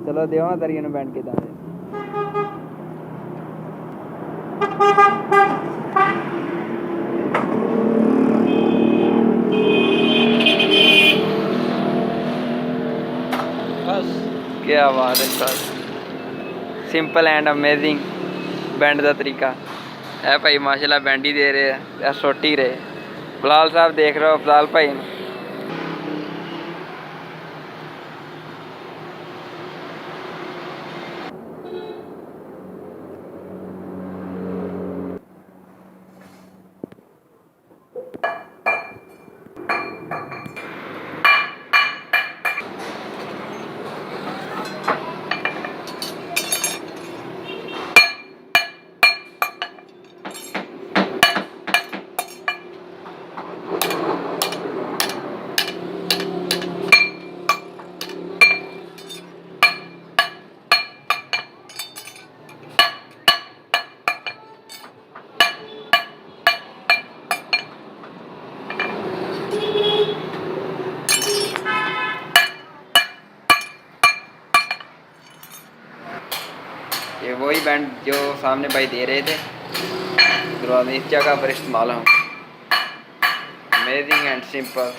चलो देवा तरीके ने बैंड किदा बस क्या बात है sir, simple and amazing band का तरीका है भाई। माशाल्लाह बैंड ही दे रहे हैं, सुट ही रहे। फिलहाल साहब देख रहे हो फिलहाल भाई ये वही बैंड जो सामने भाई दे रहे थे दरवाजे इस जगह पर इस्तेमाल हम। Amazing and simple.